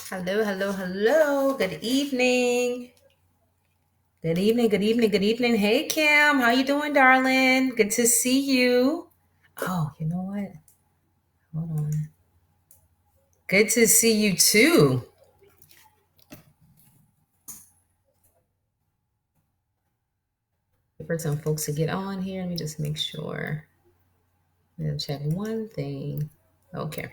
Hello, hello, hello. Good evening. Good evening, good evening, good evening. Hey Kim, how you doing, darling? Good to see you. Oh, you know what? Hold on. Good to see you too. For some folks to get on here, let me just make sure. I'm gonna check one thing. Okay.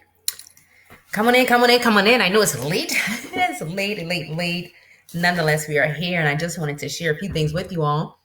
Come on in, come on in, come on in. I know it's late. It's late, late, late. Nonetheless, we are here, and I just wanted to share a few things with you all.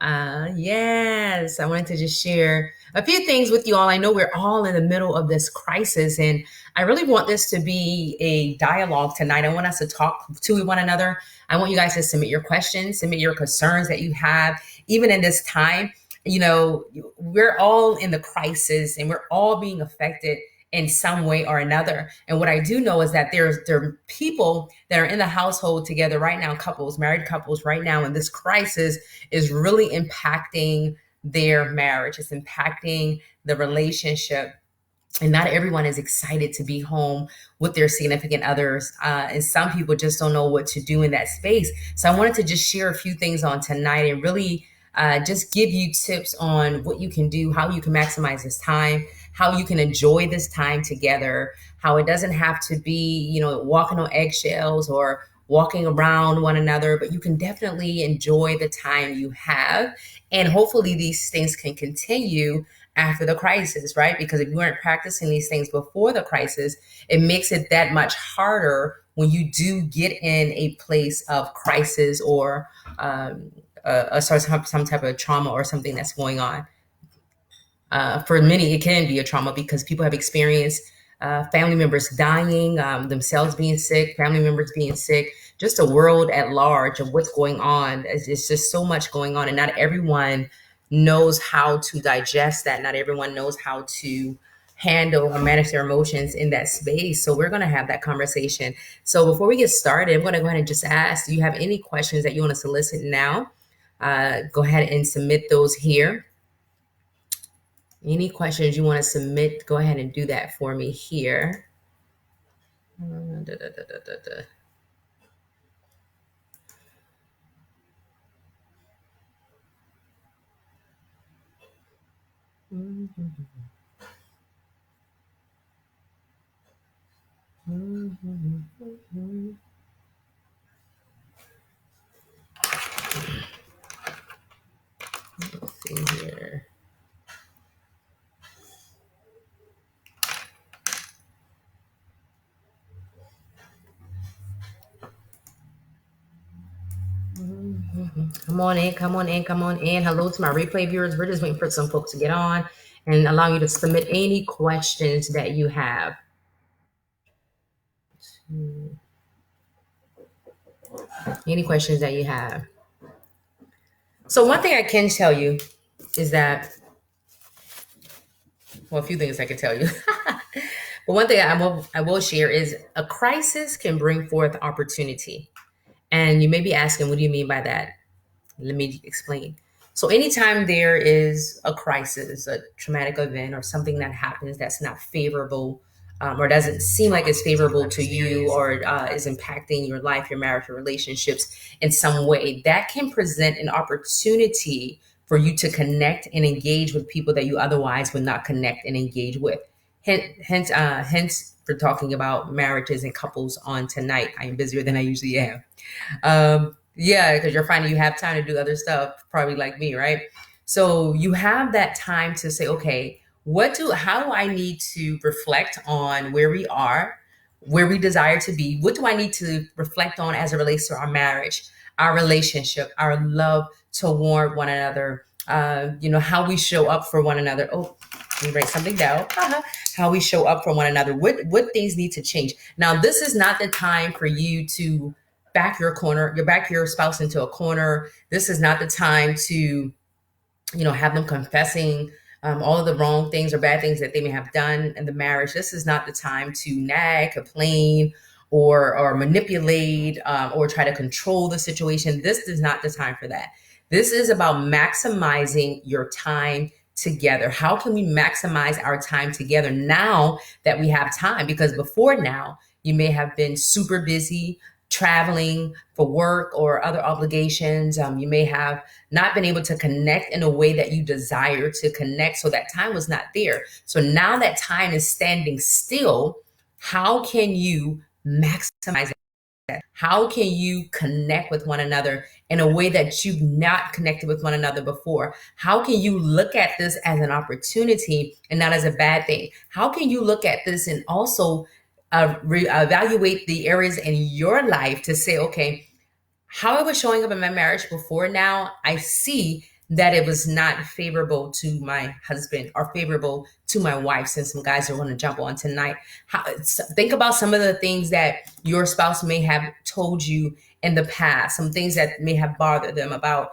Yes, I wanted to just share a few things with you all. I know we're all in the middle of this crisis, and I really want this to be a dialogue tonight. I want us to talk to one another. I want you guys to submit your questions, submit your concerns that you have, even in this time. You know, we're all in the crisis and we're all being affected in some way or another. And what I do know is that there are people that are in the household together right now, couples, married couples right now, and this crisis is really impacting their marriage. It's impacting the relationship. And not everyone is excited to be home with their significant others. And some people just don't know what to do in that space. So I wanted to just share a few things on tonight and really just give you tips on what you can do, how you can maximize this time, how you can enjoy this time together, how it doesn't have to be, walking on eggshells or walking around one another, but you can definitely enjoy the time you have. And hopefully these things can continue after the crisis, right? Because if you weren't practicing these things before the crisis, it makes it that much harder when you do get in a place of crisis or some type of trauma or something that's going on. For many, it can be a trauma because people have experienced family members dying, themselves being sick, family members being sick, just a world at large of what's going on. It's just so much going on, and not everyone knows how to digest that. Not everyone knows how to handle or manage their emotions in that space. So we're going to have that conversation. So before we get started, I'm going to go ahead and just ask, do you have any questions that you want to solicit now? Go ahead and submit those here. Any questions you want to submit, go ahead and do that for me here. Da, da, da, da, da. Let's see here. Come on in, come on in, come on in. Hello to my replay viewers. We're just waiting for some folks to get on and allow you to submit any questions that you have. Any questions that you have. So one thing I can tell you is that, well, a few things I can tell you. But one thing I will share is a crisis can bring forth opportunity. And you may be asking, what do you mean by that? Let me explain. So, anytime there is a crisis, a traumatic event, or something that happens that's not favorable or doesn't seem like it's favorable to you or is impacting your life, your marriage, your relationships in some way, that can present an opportunity for you to connect and engage with people that you otherwise would not connect and engage with. Hence, for talking about marriages and couples on tonight. I am busier than I usually am. Yeah, because you're finding you have time to do other stuff, probably like me, right? So you have that time to say, okay, how do I need to reflect on where we are, where we desire to be? What do I need to reflect on as it relates to our marriage, our relationship, our love toward one another, how we show up for one another. Oh, let me write something down. How we show up for one another. What things need to change? Now, this is not the time for you to back your spouse into a corner. This is not the time to, have them confessing all of the wrong things or bad things that they may have done in the marriage. This is not the time to nag, complain, or manipulate or try to control the situation. This is not the time for that. This is about maximizing your time together. How can we maximize our time together now that we have time? Because before now, You may have been super busy traveling for work or other obligations. You may have not been able to connect in a way that you desire to connect. So that time was not there. So now that time is standing still. How can you maximize that? How can you connect with one another in a way that you've not connected with one another before? How can you look at this as an opportunity and not as a bad thing? How can you look at this and also evaluate the areas in your life to say, okay, how I was showing up in my marriage before now, I see that it was not favorable to my husband or favorable to my wife, since some guys are going to jump on tonight. Think about some of the things that your spouse may have told you in the past, some things that may have bothered them about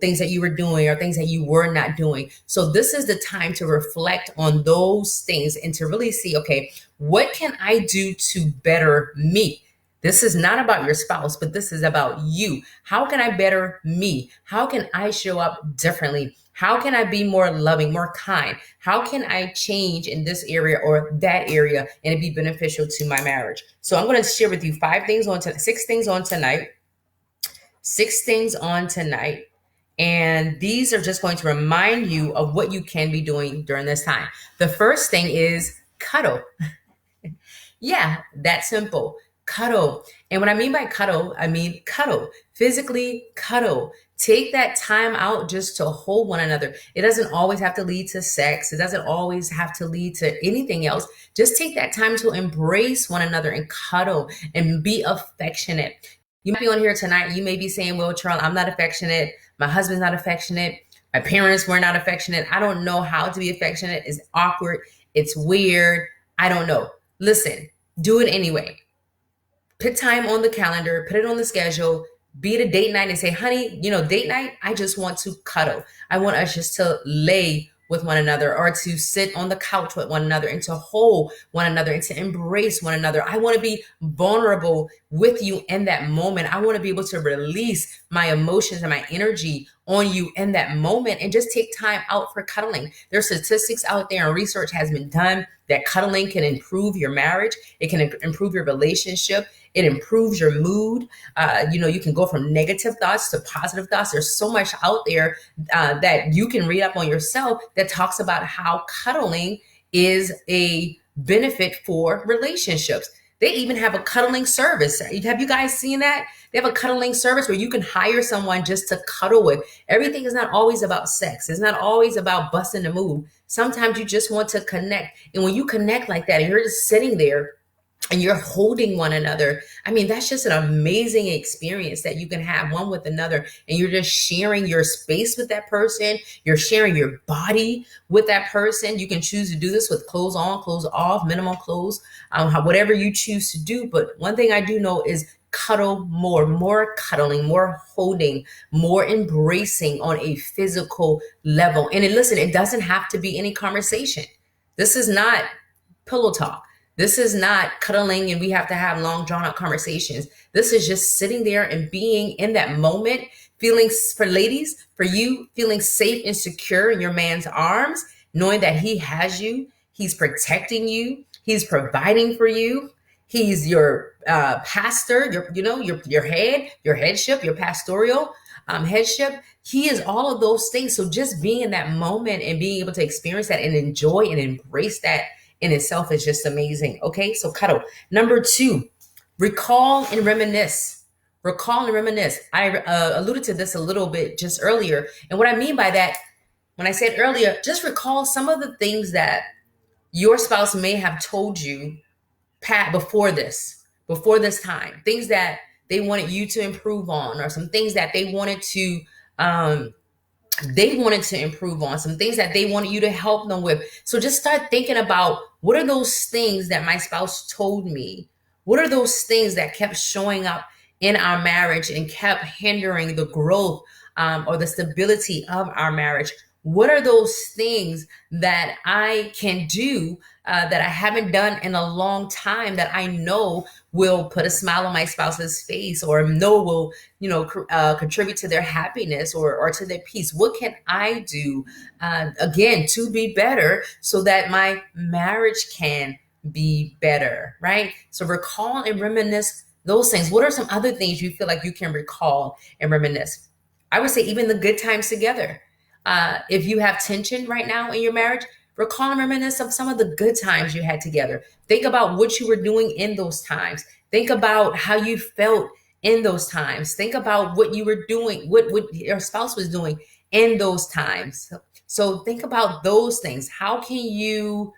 things that you were doing or things that you were not doing. So this is the time to reflect on those things and to really see, okay, what can I do to better me? This is not about your spouse, but this is about you. How can I better me? How can I show up differently? How can I be more loving, more kind? How can I change in this area or that area and it be beneficial to my marriage? So I'm going to share with you 6 things on tonight, 6 things on tonight. And these are just going to remind you of what you can be doing during this time. The first thing is cuddle. Yeah, that simple. Cuddle. And what I mean by cuddle, I mean cuddle, physically cuddle. Take that time out just to hold one another. It doesn't always have to lead to sex. It doesn't always have to lead to anything else. Just take that time to embrace one another and cuddle and be affectionate. You might be on here tonight. You may be saying, well, Charles, I'm not affectionate. My husband's not affectionate. My parents were not affectionate. I don't know how to be affectionate. It's awkward. It's weird. I don't know. Listen, do it anyway. Put time on the calendar, put it on the schedule, be it a date night and say, honey, date night, I just want to cuddle. I want us just to lay with one another or to sit on the couch with one another and to hold one another and to embrace one another. I want to be vulnerable with you in that moment. I want to be able to release my emotions and my energy on you in that moment and just take time out for cuddling. There's statistics out there and research has been done that cuddling can improve your marriage. It can improve your relationship. It improves your mood. You can go from negative thoughts to positive thoughts. There's so much out there that you can read up on yourself that talks about how cuddling is a benefit for relationships. They even have a cuddling service. Have you guys seen that? They have a cuddling service where you can hire someone just to cuddle with. Everything is not always about sex. It's not always about busting a move. Sometimes you just want to connect. And when you connect like that and you're just sitting there and you're holding one another, I mean, that's just an amazing experience that you can have one with another. And you're just sharing your space with that person. You're sharing your body with that person. You can choose to do this with clothes on, clothes off, minimum clothes, whatever you choose to do. But one thing I do know is cuddle more cuddling, more holding, more embracing on a physical level. And listen, it doesn't have to be any conversation. This is not pillow talk. This is not cuddling and we have to have long drawn out conversations. This is just sitting there and being in that moment, feeling, for ladies, for you, feeling safe and secure in your man's arms, knowing that he has you, he's protecting you, he's providing for you. He's your pastor, your head, your headship, your pastoral headship. He is all of those things. So just being in that moment and being able to experience that and enjoy and embrace that in itself is just amazing. Okay, so cuddle. Number 2, recall and reminisce. Recall and reminisce. I alluded to this a little bit just earlier. And what I mean by that, when I said earlier, just recall some of the things that your spouse may have told you before this time, things that they wanted you to improve on, or some things that they wanted to improve on, some things that they wanted you to help them with. So just start thinking about, what are those things that my spouse told me? What are those things that kept showing up in our marriage and kept hindering the growth or the stability of our marriage? What are those things that I can do that I haven't done in a long time that I know will put a smile on my spouse's face, or know will, contribute to their happiness or to their peace? What can I do, again, to be better so that my marriage can be better, right? So recall and reminisce those things. What are some other things you feel like you can recall and reminisce? I would say even the good times together. If you have tension right now in your marriage, recall and reminisce of some of the good times you had together. Think about what you were doing in those times. Think about how you felt in those times. Think about what you were doing, what your spouse was doing in those times. So think about those things. How can you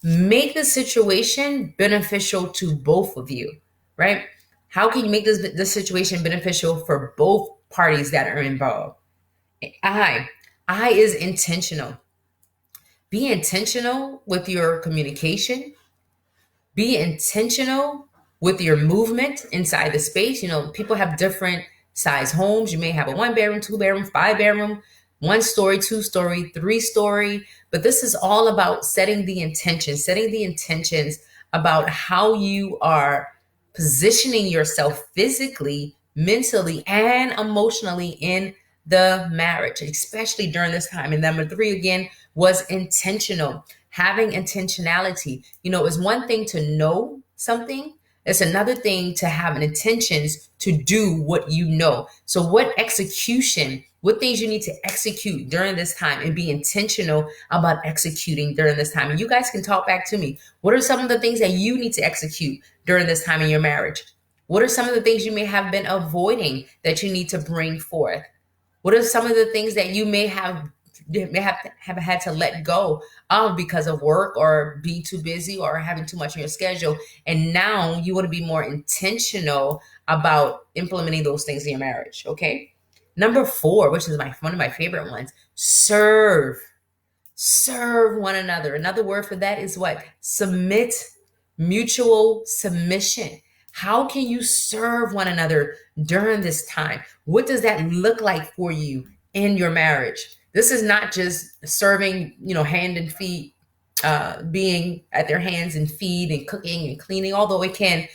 make the situation beneficial to both of you, right? How can you make this situation beneficial for both parties that are involved? I, I is intentional. Be intentional with your communication. Be intentional with your movement inside the space. People have different size homes. You may have a 1 bedroom, 2 bedroom, 5 bedroom, 1 story, 2 story, 3 story. But this is all about setting the intentions about how you are positioning yourself physically, mentally, and emotionally in the marriage, especially during this time. And number three, again, was intentional. Having intentionality. It's one thing to know something, it's another thing to have an intentions to do what you know. So what things you need to execute during this time, and be intentional about executing during this time. And you guys can talk back to me. What are some of the things that you need to execute during this time in your marriage? What are some of the things you may have been avoiding that you need to bring forth? What are some of the things that you may have had to let go of because of work, or being too busy, or having too much in your schedule, and now you want to be more intentional about implementing those things in your marriage? Okay. Number four, which is one of my favorite ones: serve. Serve one another. Another word for that is what? Submit. Mutual submission. How can you serve one another during this time? What does that look like for you in your marriage? This is not just serving, hand and feet, being at their hands and feet and cooking and cleaning, although it can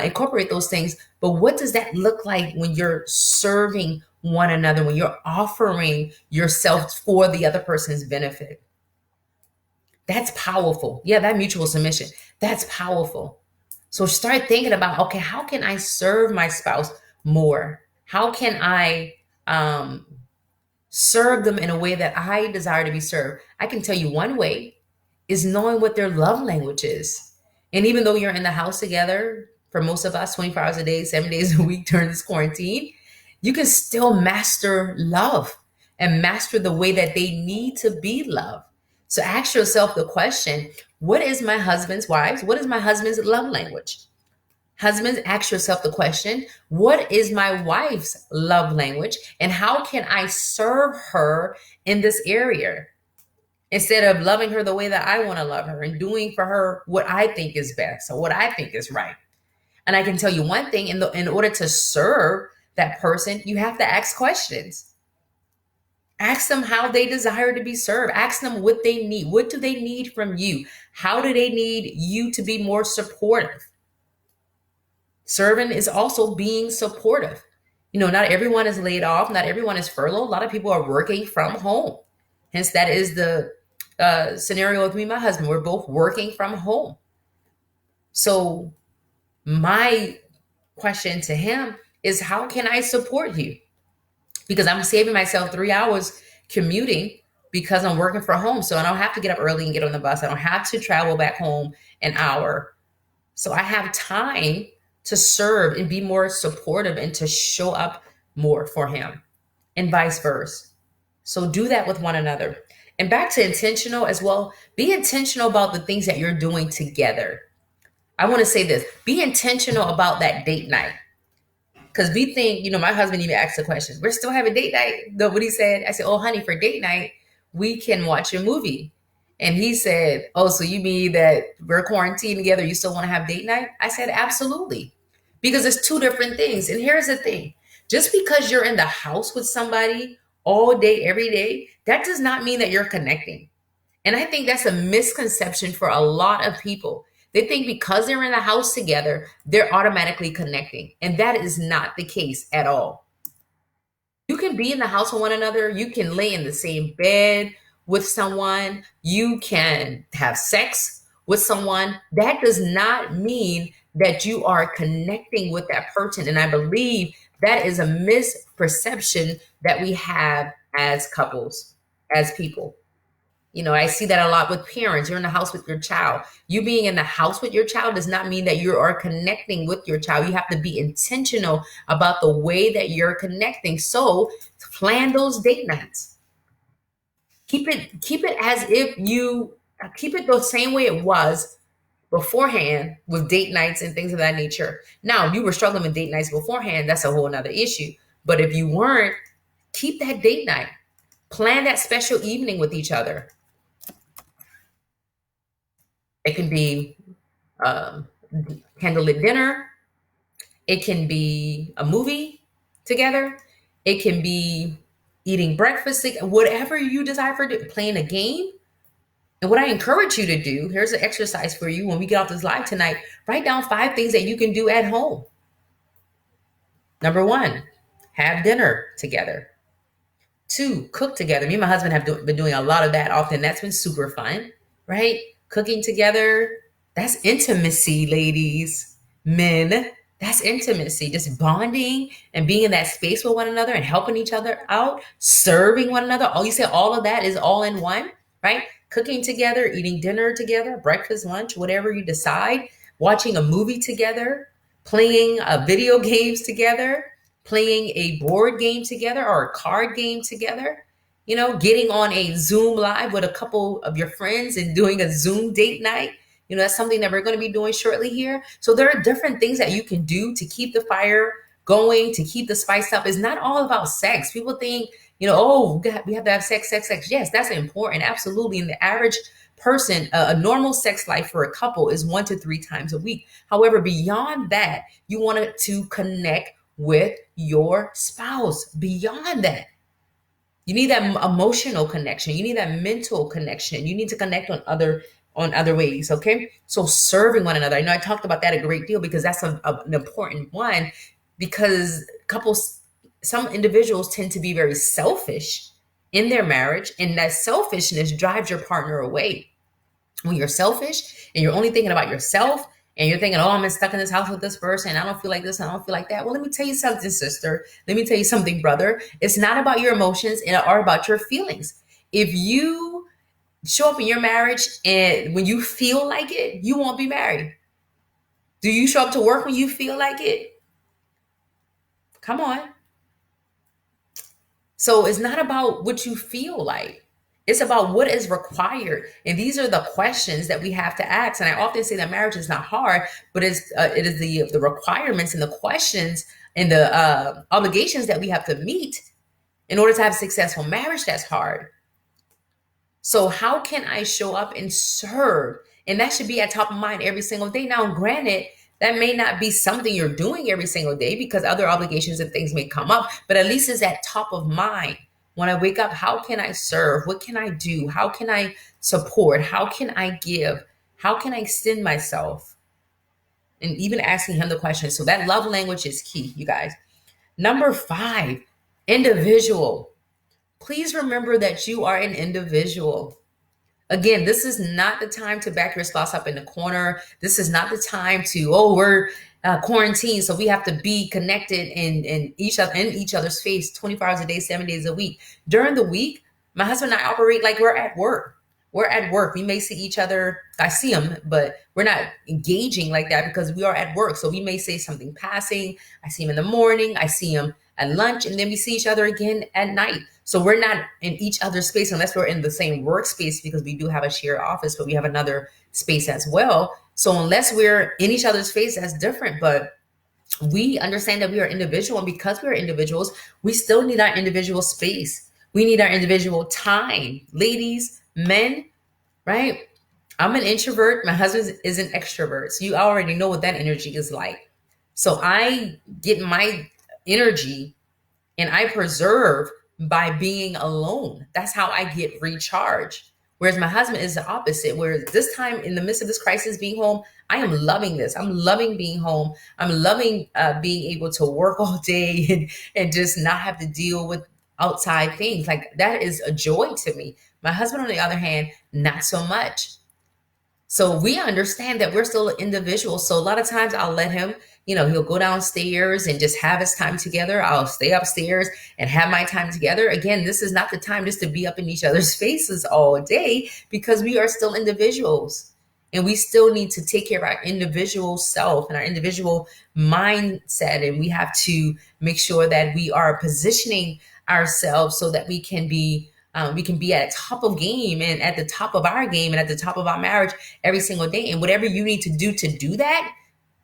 incorporate those things. But what does that look like when you're serving one another, when you're offering yourself for the other person's benefit? That's powerful. Yeah, that mutual submission. That's powerful. So start thinking about, okay, how can I serve my spouse more? How can I serve them in a way that I desire to be served? I can tell you one way is knowing what their love language is. And even though you're in the house together, for most of us, 24 hours a day, 7 days a week during this quarantine, you can still master love and master the way that they need to be loved. So ask yourself the question: what is my husband's wives? What is my husband's love language? Husbands, ask yourself the question: what is my wife's love language? And how can I serve her in this area? Instead of loving her the way that I want to love her and doing for her what I think is best or what I think is right. And I can tell you one thing: in order to serve that person, you have to ask questions. Ask them how they desire to be served. Ask them what they need. What do they need from you? How do they need you to be more supportive? Serving is also being supportive. Not everyone is laid off. Not everyone is furloughed. A lot of people are working from home. Hence, that is the scenario with me and my husband. We're both working from home. So my question to him is, how can I support you? Because I'm saving myself 3 hours commuting because I'm working from home. So I don't have to get up early and get on the bus. I don't have to travel back home an hour. So I have time to serve and be more supportive and to show up more for him, and vice versa. So do that with one another. And back to intentional as well. Be intentional about the things that you're doing together. I want to say this: be intentional about that date night. Because we think, my husband even asked the question, we're still having date night. No, what he said, I said, oh, honey, for date night, we can watch a movie. And he said, oh, so you mean that we're quarantined together, you still want to have date night? I said, absolutely. Because it's two different things. And here's the thing: just because you're in the house with somebody all day, every day, that does not mean that you're connecting. And I think that's a misconception for a lot of people. They think because they're in the house together, they're automatically connecting. And that is not the case at all. You can be in the house with one another. You can lay in the same bed with someone, you can have sex with someone. That does not mean that you are connecting with that person. And I believe that is a misperception that we have as couples, as people. I see that a lot with parents. You're in the house with your child. You being in the house with your child does not mean that you are connecting with your child. You have to be intentional about the way that you're connecting. So plan those date nights. Keep it as if you keep it the same way it was beforehand with date nights and things of that nature. Now, if you were struggling with date nights beforehand, that's a whole nother issue. But if you weren't, keep that date night. Plan that special evening with each other. It can be um, candlelit dinner. It can be a movie together. It can be eating breakfast, whatever you desire for playing a game. And what I encourage you to do, here's an exercise for you when we get off this live tonight. Write down 5 things that you can do at home. Number 1, have dinner together. 2, cook together. Me and my husband have been doing a lot of that often. That's been super fun, right? Cooking together. That's intimacy, ladies, men. That's intimacy. Just bonding and being in that space with one another and helping each other out, serving one another. You say all of that is all in one, right? Cooking together, eating dinner together, breakfast, lunch, whatever you decide, watching a movie together, playing video games together, playing a board game together or a card game together, getting on a Zoom live with a couple of your friends and doing a Zoom date night. That's something that we're going to be doing shortly here. So there are different things that you can do to keep the fire going, to keep the spice up. It's not all about sex. People think, oh, we have to have sex, sex, sex. Yes, that's important. Absolutely. And the average person, a normal sex life for a couple is 1 to 3 times a week. However, beyond that, you want to connect with your spouse. Beyond that, you need that emotional connection. You need that mental connection. You need to connect on other ways. Okay. So serving one another. I know I talked about that a great deal because that's an important one, because some individuals tend to be very selfish in their marriage, and that selfishness drives your partner away. When you're selfish and you're only thinking about yourself, and you're thinking, oh, I'm stuck in this house with this person, and I don't feel like this, and I don't feel like that. Well, let me tell you something, sister. Let me tell you something, brother. It's not about your emotions or about your feelings. If you show up in your marriage and when you feel like it, you won't be married. Do you show up to work when you feel like it? Come on. So it's not about what you feel like. It's about what is required. And these are the questions that we have to ask. And I often say that marriage is not hard, but it is the requirements and the questions and the obligations that we have to meet in order to have a successful marriage that's hard. So how can I show up and serve? And that should be at top of mind every single day. Now, granted, that may not be something you're doing every single day because other obligations and things may come up, but at least it's at top of mind. When I wake up, how can I serve? What can I do? How can I support? How can I give? How can I extend myself? And even asking him the question. So that love language is key, you guys. Number 5, individual. Please remember that you are an individual. Again, this is not the time to back your spouse up in the corner. This is not the time to, we're quarantined, so we have to be connected in each other's face 24 hours a day, 7 days a week. During the week, my husband and I operate like we're at work. We're at work. We may see each other. I see him, but we're not engaging like that because we are at work. So we may say something passing. I see him in the morning. I see him at lunch, and then we see each other again at night. So we're not in each other's space unless we're in the same workspace, because we do have a shared office, but we have another space as well. So unless we're in each other's space, that's different. But we understand that we are individual, and because we are individuals, we still need our individual space. We need our individual time. Ladies, men, right? I'm an introvert. My husband is an extrovert. So you already know what that energy is like. So I get my energy and I preserve by being alone. That's how I get recharged. Whereas my husband is the opposite. Whereas this time in the midst of this crisis, being home, I am loving this. I'm loving being home. I'm loving being able to work all day and just not have to deal with outside things. Like that is a joy to me. My husband, on the other hand, not so much. So we understand that we're still individuals. So a lot of times I'll let him, he'll go downstairs and just have his time together. I'll stay upstairs and have my time together. Again, this is not the time just to be up in each other's faces all day, because we are still individuals and we still need to take care of our individual self and our individual mindset. And we have to make sure that we are positioning ourselves so that we can be at the top of game and at the top of our game and at the top of our marriage every single day. And whatever you need to do that,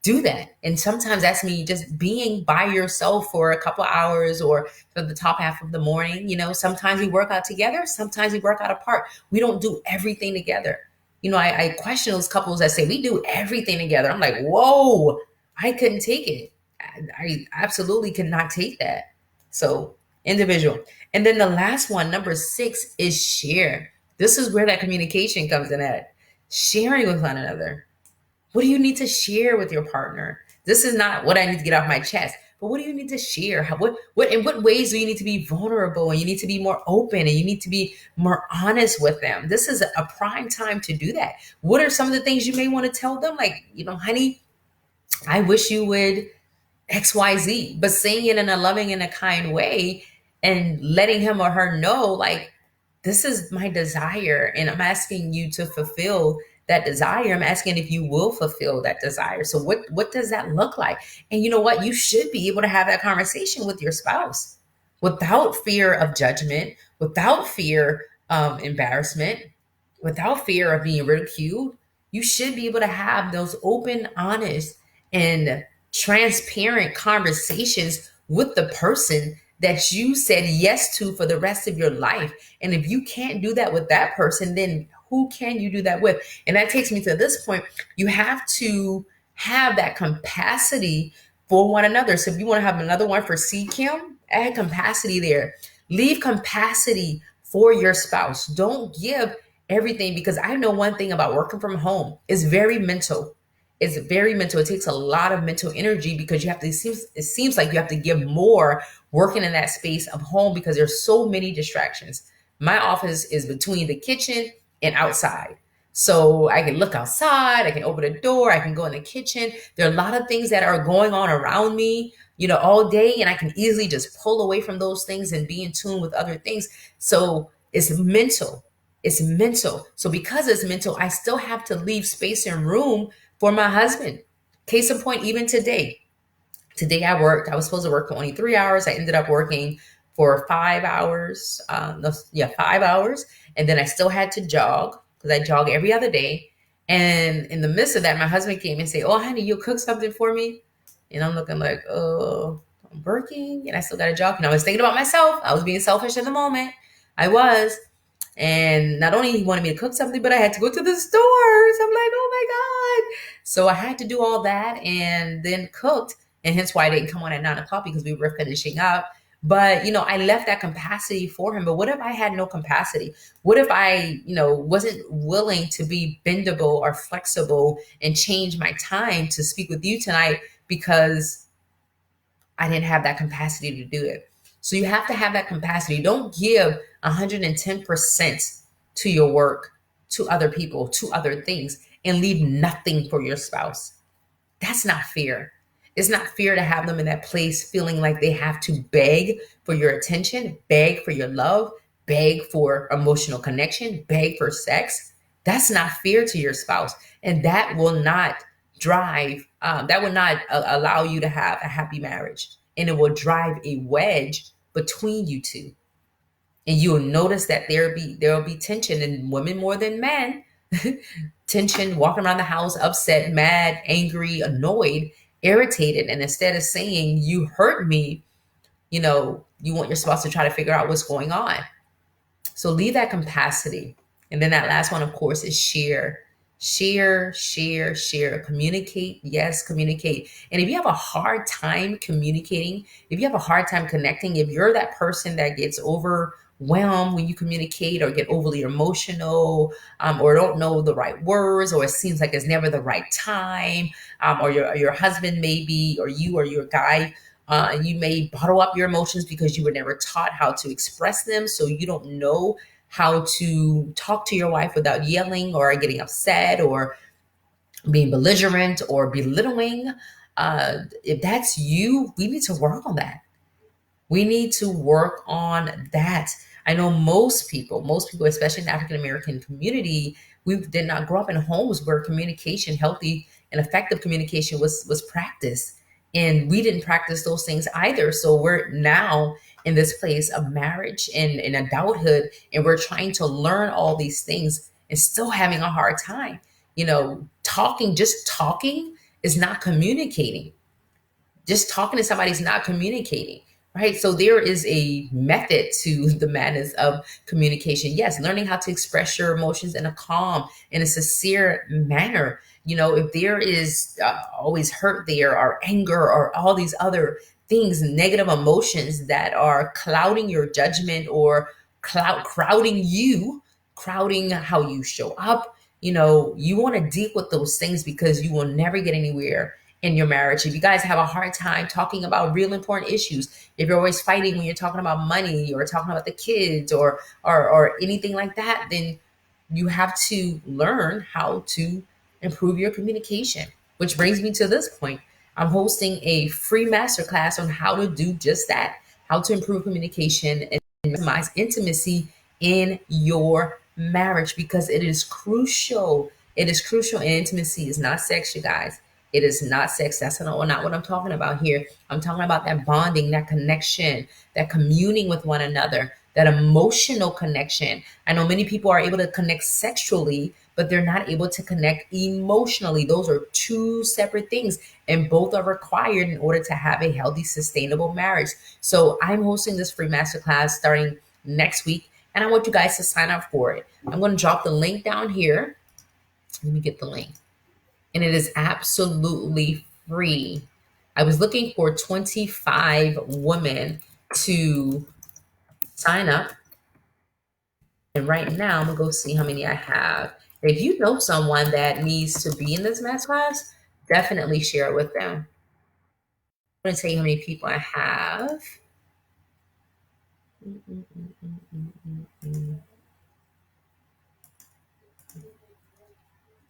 do that. And sometimes that's me just being by yourself for a couple hours or for the top half of the morning. Sometimes we work out together, sometimes we work out apart. We don't do everything together. I question those couples that say we do everything together. I'm like, whoa, I couldn't take it. I absolutely could not take that. So individual. And then the last one, number 6, is share. This is where that communication comes in at. Sharing with one another. What do you need to share with your partner? This is not what I need to get off my chest, but what do you need to share? In what ways do you need to be vulnerable, and you need to be more open, and you need to be more honest with them? This is a prime time to do that. What are some of the things you may want to tell them? Like, honey, I wish you would XYZ, but saying it in a loving and a kind way and letting him or her know, like, this is my desire and I'm asking you to fulfill that desire. I'm asking if you will fulfill that desire. So what does that look like? And you know what? You should be able to have that conversation with your spouse without fear of judgment, without fear of embarrassment, without fear of being ridiculed. You should be able to have those open, honest, and transparent conversations with the person that you said yes to for the rest of your life. And if you can't do that with that person, then who can you do that with? And that takes me to this point. You have to have that capacity for one another. So if you want to have another one for C Kim, add capacity there. Leave capacity for your spouse. Don't give everything, because I know one thing about working from home is very mental. It's very mental. It takes a lot of mental energy because it seems like you have to give more working in that space of home because there's so many distractions. My office is between the kitchen and outside. So I can look outside, I can open a door, I can go in the kitchen. There are a lot of things that are going on around me, all day, and I can easily just pull away from those things and be in tune with other things. So it's mental. It's mental. So because it's mental, I still have to leave space and room for my husband. Case in point, even today. Today I worked. I was supposed to work for only 3 hours. I ended up working for 5 hours. 5 hours. And then I still had to jog because I jog every other day. And in the midst of that, my husband came and said, "Oh, honey, you'll cook something for me?" And I'm looking like, "Oh, I'm working and I still got to jog." And I was thinking about myself. I was being selfish in the moment. I was. And not only he wanted me to cook something, but I had to go to the stores. I'm like, oh my God. So I had to do all that and then cooked. And hence why I didn't come on at 9 o'clock, because we were finishing up. But, I left that capacity for him. But what if I had no capacity? What if I, wasn't willing to be bendable or flexible and change my time to speak with you tonight because I didn't have that capacity to do it? So you have to have that capacity. Don't give 110% to your work, to other people, to other things, and leave nothing for your spouse. That's not fair. It's not fair to have them in that place feeling like they have to beg for your attention, beg for your love, beg for emotional connection, beg for sex. That's not fair to your spouse. And that will not allow you to have a happy marriage. And it will drive a wedge between you two. And you'll notice that there'll be tension, in women more than men. Tension, walking around the house upset, mad, angry, annoyed, irritated. And instead of saying, "You hurt me," you want your spouse to try to figure out what's going on. So leave that capacity. And then that last one, of course, is share. Share, share, share. Communicate. Yes, communicate. And if you have a hard time communicating, if you have a hard time connecting, if you're that person that gets overwhelmed when you communicate, or get overly emotional, or don't know the right words, or it seems like it's never the right time, or your husband maybe, or you or your guy You may bottle up your emotions because you were never taught how to express them. So you don't know how to talk to your wife without yelling or getting upset or being belligerent or belittling. If that's you, we need to work on that. We need to work on that. I know most people, especially in the African American community, we did not grow up in homes where communication, healthy and effective communication was practiced. And we didn't practice those things either. So we're now in this place of marriage and in adulthood, and we're trying to learn all these things and still having a hard time. Just talking is not communicating. Just talking to somebody is not communicating, right? So there is a method to the madness of communication. Yes, learning how to express your emotions in a calm, in a sincere manner. If there is always hurt there, or anger, or all these other things, negative emotions that are clouding your judgment, or crowding you, crowding how you show up, you want to deal with those things, because you will never get anywhere in your marriage. If you guys have a hard time talking about real important issues, if you're always fighting when you're talking about money or talking about the kids, or anything like that, then you have to learn how to improve your communication. Which brings me to this point. I'm hosting a free masterclass on how to do just that, how to improve communication and maximize intimacy in your marriage, because it is crucial. It is crucial. And intimacy is not sex, you guys. It is not sex. That's not what I'm talking about here. I'm talking about that bonding, that connection, that communing with one another, that emotional connection. I know many people are able to connect sexually, but they're not able to connect emotionally. Those are two separate things, and both are required in order to have a healthy, sustainable marriage. So I'm hosting this free masterclass starting next week, and I want you guys to sign up for it. I'm going to drop the link down here. Let me get the link. And it is absolutely free. I was looking for 25 women to sign up. And right now, I'm going to go see how many I have. If you know someone that needs to be in this math class, definitely share it with them. I'm going to tell you how many people I have.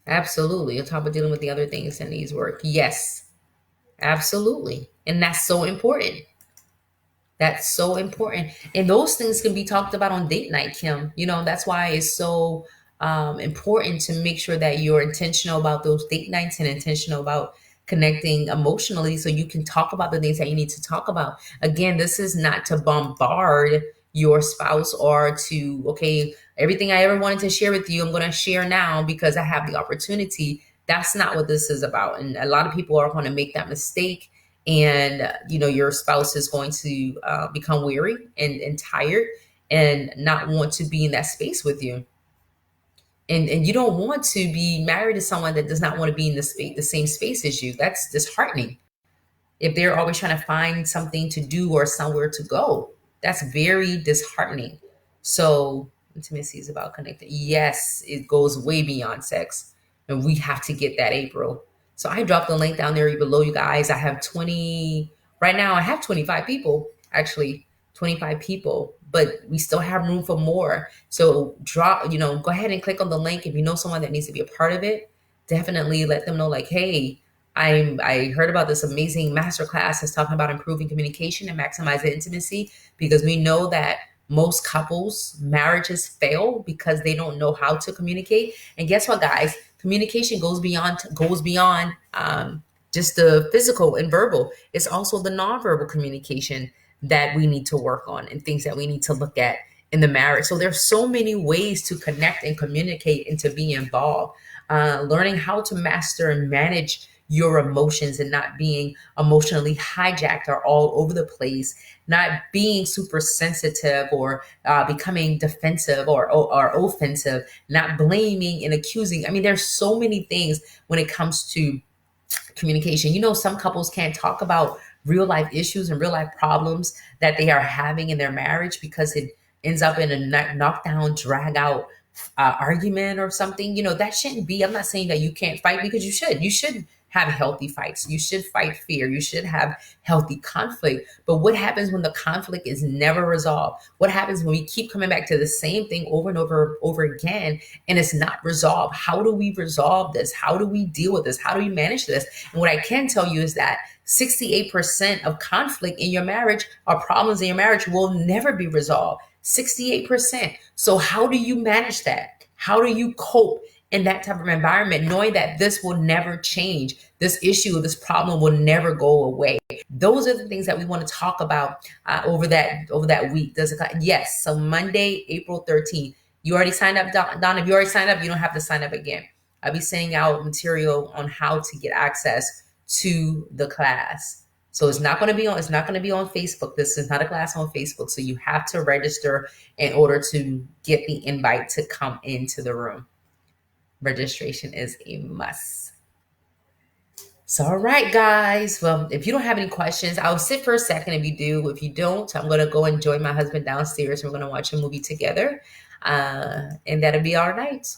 Absolutely. On top of dealing with the other things that needs work. Yes, absolutely. And that's so important. That's so important. And those things can be talked about on date night, Kim. That's why it's so important to make sure that you're intentional about those date nights and intentional about connecting emotionally, so you can talk about the things that you need to talk about. Again, this is not to bombard your spouse, or to, okay, everything I ever wanted to share with you, I'm going to share now because I have the opportunity. That's not what this is about. And a lot of people are going to make that mistake, and your spouse is going to become weary and tired, and not want to be in that space with you. And you don't want to be married to someone that does not want to be in the same space as you. That's disheartening. If they're always trying to find something to do or somewhere to go, that's very disheartening. So intimacy is about connecting. Yes, it goes way beyond sex, and we have to get that, April. So I dropped the link down there below, you guys. I have 20 right now. I have 25 people, actually 25 people, but we still have room for more. So go ahead and click on the link. If you know someone that needs to be a part of it, definitely let them know, like, hey, I heard about this amazing masterclass that's talking about improving communication and maximizing intimacy, because we know that most couples marriages fail because they don't know how to communicate. And guess what, guys? Communication goes beyond just the physical and verbal. It's also the nonverbal communication that we need to work on, and things that we need to look at in the marriage. So there's so many ways to connect and communicate and to be involved. Learning how to master and manage your emotions, and not being emotionally hijacked or all over the place, not being super sensitive, or becoming defensive or offensive, not blaming and accusing. I mean, there's so many things when it comes to communication. Some couples can't talk about real life issues and real life problems that they are having in their marriage, because it ends up in a knockdown, drag out argument or something. That shouldn't be. I'm not saying that you can't fight, because you should. You should have healthy fights. You should fight fear. You should have healthy conflict. But what happens when the conflict is never resolved? What happens when we keep coming back to the same thing over and over again and it's not resolved? How do we resolve this? How do we deal with this? How do we manage this? And what I can tell you is that 68% of conflict in your marriage or problems in your marriage will never be resolved. 68%. So how do you manage that? How do you cope in that type of environment, knowing that this will never change? This issue, this problem will never go away. Those are the things that we want to talk about over that week. Yes. So Monday, April 13th. You already signed up, Don. If you already signed up, you don't have to sign up again. I'll be sending out material on how to get access to the class. So it's not going to be on Facebook. This is not a class on Facebook. So you have to register in order to get the invite to come into the room. Registration is a must. So, all right, guys. Well, if you don't have any questions, I'll sit for a second if you do. If you don't, I'm going to go and join my husband downstairs. We're going to watch a movie together. And that'll be our night.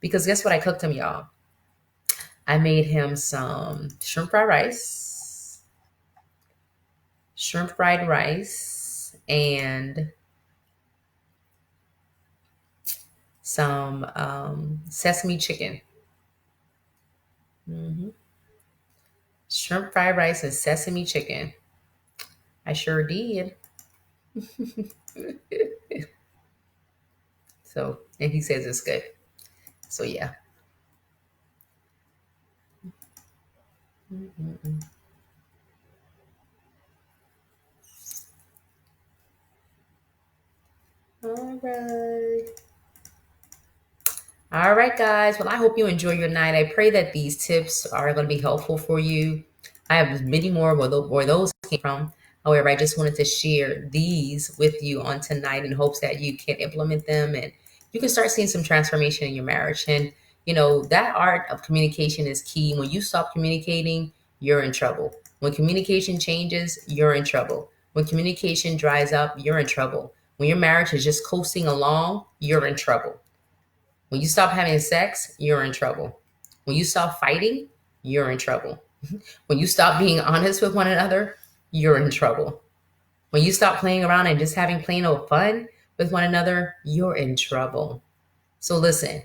Because guess what I cooked him, y'all? I made him some shrimp fried rice, and some sesame chicken. hmm Shrimp fried rice and sesame chicken. I sure did. So, and he says it's good. So, yeah. Mm-mm-mm. All right. All right, guys. Well, I hope you enjoy your night. I pray that these tips are going to be helpful for you. I have many more where those came from. However, I just wanted to share these with you on tonight in hopes that you can implement them and you can start seeing some transformation in your marriage. And, that art of communication is key. When you stop communicating, you're in trouble. When communication changes, you're in trouble. When communication dries up, you're in trouble. When your marriage is just coasting along, you're in trouble. When you stop having sex, you're in trouble. When you stop fighting, you're in trouble. When you stop being honest with one another, you're in trouble. When you stop playing around and just having plain old fun with one another, you're in trouble. So listen,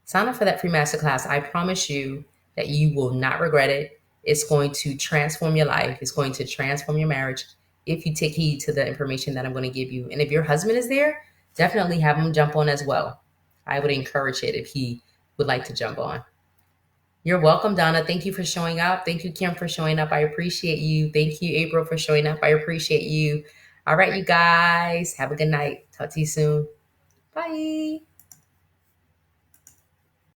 sign up for that free masterclass. I promise you that you will not regret it. It's going to transform your life. It's going to transform your marriage if you take heed to the information that I'm going to give you. And if your husband is there, definitely have him jump on as well. I would encourage it if he would like to jump on. You're welcome, Donna. Thank you for showing up. Thank you, Kim, for showing up. I appreciate you. Thank you, April, for showing up. I appreciate you. All right, you guys. Have a good night. Talk to you soon. Bye.